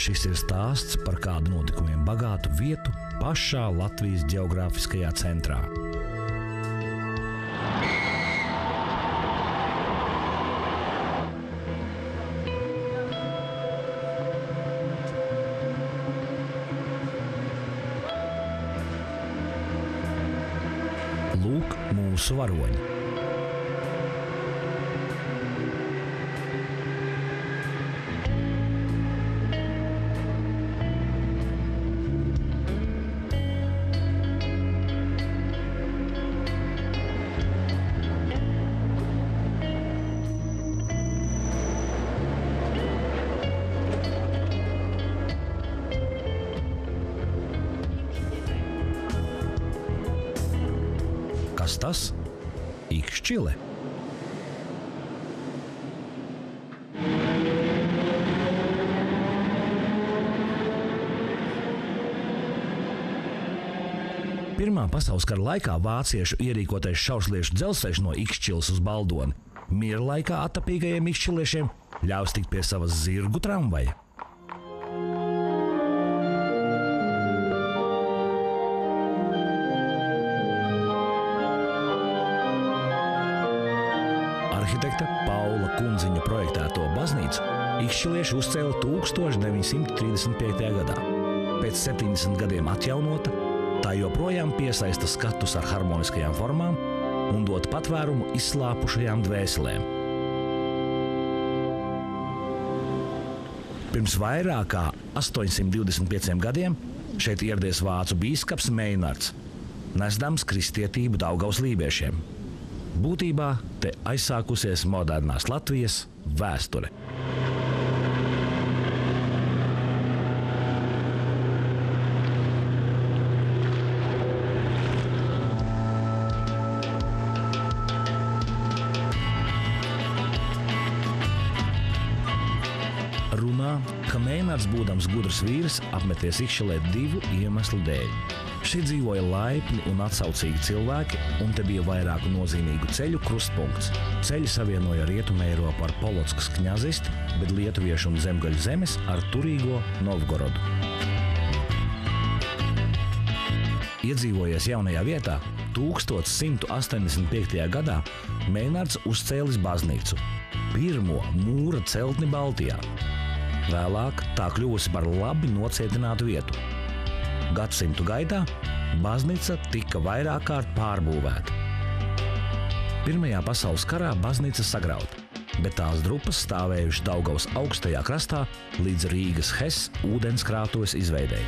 Šis ir stāsts par kādu notikumiem bagātu vietu pašā Latvijas ģeogrāfiskajā centrā. Lūk, mūsu varoņi. Kas tas? Ikšķile. Pirmā pasaules kara laikā vāciešu ierīkotais šausliešu dzelzceļš no Ikšķiles uz Baldoni miera laikā attapīgajiem ikšķiliešiem ļaus tikt pie savas zirgu tramvaja. Arhitekta Paula Kundziņa projektēto baznīcu ikšķilieši uzcēla 1935. gadā. Pēc 70 gadiem atjaunota, tā joprojām piesaista skatus ar harmoniskajām formām un dod patvērumu izslāpušajām dvēselēm. Pirms vairāk kā 825 gadiem šeit ieradies vācu bīskaps Meinards, nesdams kristietību Daugavas lībiešiem. Būtībā te aizsākusies modernās Latvijas vēsture. Runā, ka Meinards, būdams gudrs vīrs, apmeties Ikšķilē divu iemeslu dēļ. Šeit dzīvoja laipni un atsaucīgi cilvēki, un te bija vairāku nozīmīgu ceļu krustpunkts. Ceļi savienoja Rietumu Eiropu ar Polotskas kņazisti, bet lietuviešu un zemgaļu zemes ar turīgo Novgorodu. Iedzīvojies jaunajā vietā, 1185. gadā Meinards uzcēlis baznīcu, pirmo mūra celtni Baltijā. Vēlāk tā kļuvusi par labi nocietinātu vietu. Gadsimtu gaitā baznīca tika vairāk kārt pārbūvēta. Pirmajā pasaules karā baznīca sagrauta, bet tās drupas stāvējušas Daugavas augstajā krastā līdz Rīgas Hes ūdenskrātuves izveidei.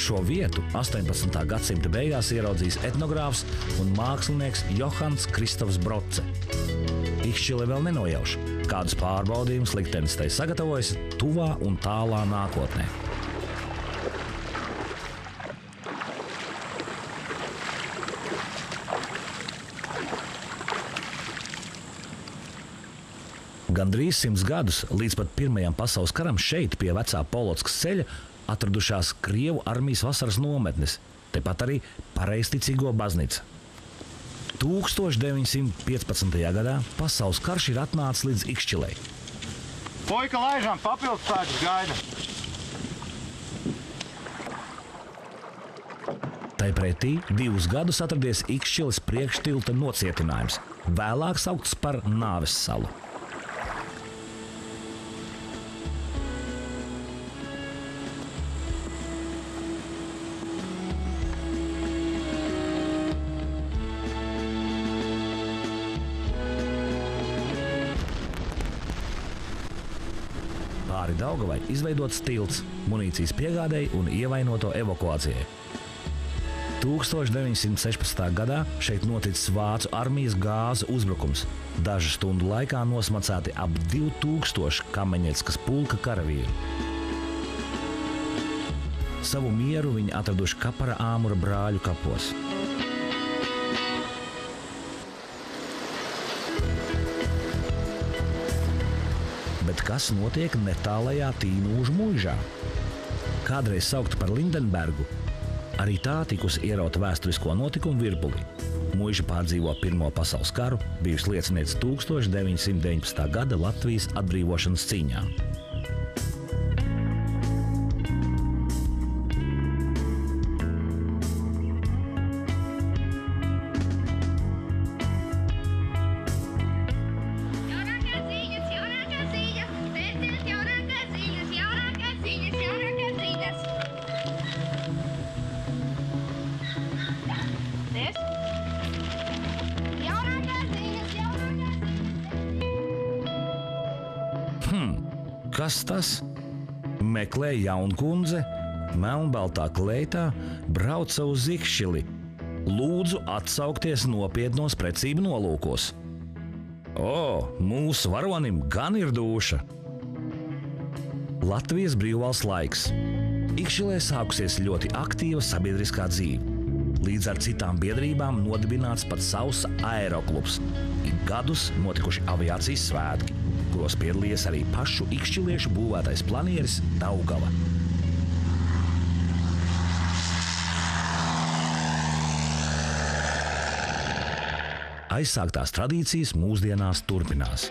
Šo vietu 18. gadsimta beigās ieraudzījis etnogrāfs un mākslinieks Johans Kristofs Broce. Ikšķile vēl nenojauš, kādus pārbaudījumus liktenis tai sagatavojas tuvā un tālā nākotnē. Gandrīz 100 gadus līdz pat Pirmajam pasaules karam šeit pie vecā Polotskas ceļa atradušās Krievu armijas vasaras nometnes, tepat arī pareizticīgo baznīca. 1915. gadā pasaules karš ir atnācis līdz Ikšķilei. Puika, laižam, papildus spēkus gaida. Tai pretī 2 gadus atradies Ikšķiles priekštilta nocietinājums, vēlāk saukts par Nāves salu. Pāri Daugavai izveidots tilts munīcijas piegādēji un ievainoto evakuācijai. 1916. gadā šeit noticis vācu armijas gāzu uzbrukums. Dažu stundu laikā nosmacēti ap 2000 Kameņeckas pulka karavīru. Savu mieru viņi atraduši Kapara Āmura brāļu kapos. Bet kas notiek netālajā Tīnūžu muižā? kādreiz saukta par Lindenbergu, arī tā tikusi ierauta vēsturisko notikumu virpulī. Muiža pārdzīvo Pirmo pasaules karu, bijusi lieciniece 1919. gada Latvijas atbrīvošanas cīņām. Kas tas? Meklē jaunkundze, melnbaltā kleitā, brauca uz Ikšķili. Lūdzu atsaukties nopietnos precību nolūkos. Mūsu varonim gan ir dūša. Latvijas brīvvalsts laiks. Ikšķilē sākusies ļoti aktīva sabiedriskā dzīve. Līdz ar citām biedrībām nodibināts pat savs aeroklubs. Ik gadus notikuši aviācijas svētki, kuros piedalījies arī pašu ikšķiliešu būvētais planieris Daugava. Aizsāktās tradīcijas mūsdienās turpinās.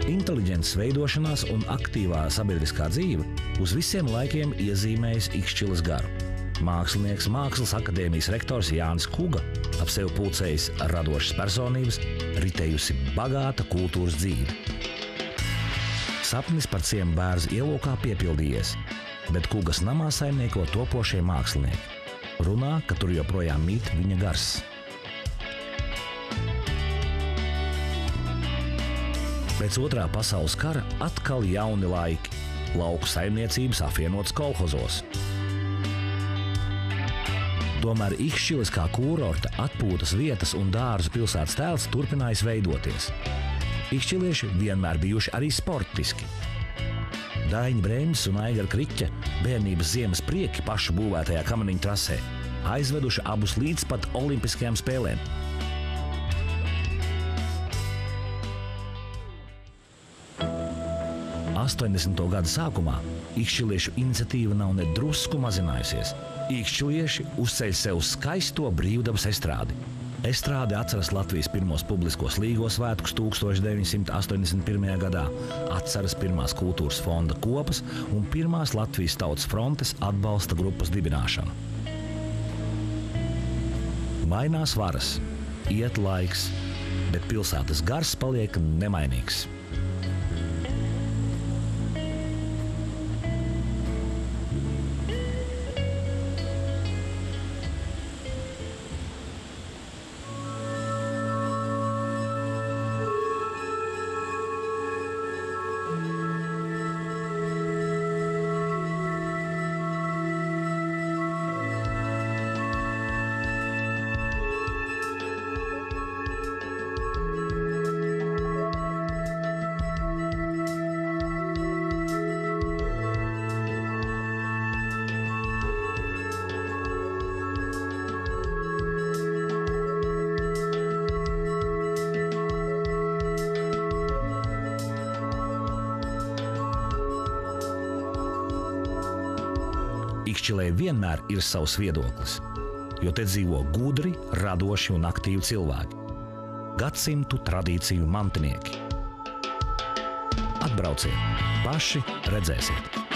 Inteliģences veidošanās un aktīvā sabiedriskā dzīve uz visiem laikiem iezīmējas Ikšķiles garu. Mākslinieks, Mākslas akadēmijas rektors Jānis Kuga, ap sevi pulcējis radošas personības, ritējusi bagāta kultūras dzīve. Sapnis par ciemu Bērzu ielokā piepildījies, bet Kugas namā saimnieko topošie mākslinieki. Runā, ka tur joprojām mīt viņa gars. Pēc Otrā pasaules kara atkal jauni laiki. Lauku saimniecības apvienotas kolhozos. Tomēr Ikšķiles kā kūrorta, atpūtas vietas un dārzu pilsētas tēls turpinājis veidoties. Ikšķilieši vienmēr bijuši arī sportiski. Daiņa Brēmis un Aigara Kriķa bērnības ziemas prieki pašu būvētajā kamaniņu trasē aizveduši abus līdz pat olimpiskajām spēlēm. 80. gada sākumā ikšķiliešu iniciatīva nav ne drusku mazinājusies. Ikšķilieši uzceļ sev skaisto brīvdabas estrādi. Estrāde atceras Latvijas pirmos publiskos Līgo svētkus 1981. gadā, atceras pirmās kultūras fonda kopas un pirmās Latvijas Tautas frontes atbalsta grupas dibināšanu. Mainās varas, iet laiks, bet pilsētas gars paliek nemainīgs. Ikšķilē vienmēr ir savs viedoklis, jo te dzīvo gudri, radoši un aktīvi cilvēki. Gadsimtu tradīciju mantinieki. Atbrauciet, paši redzēsiet!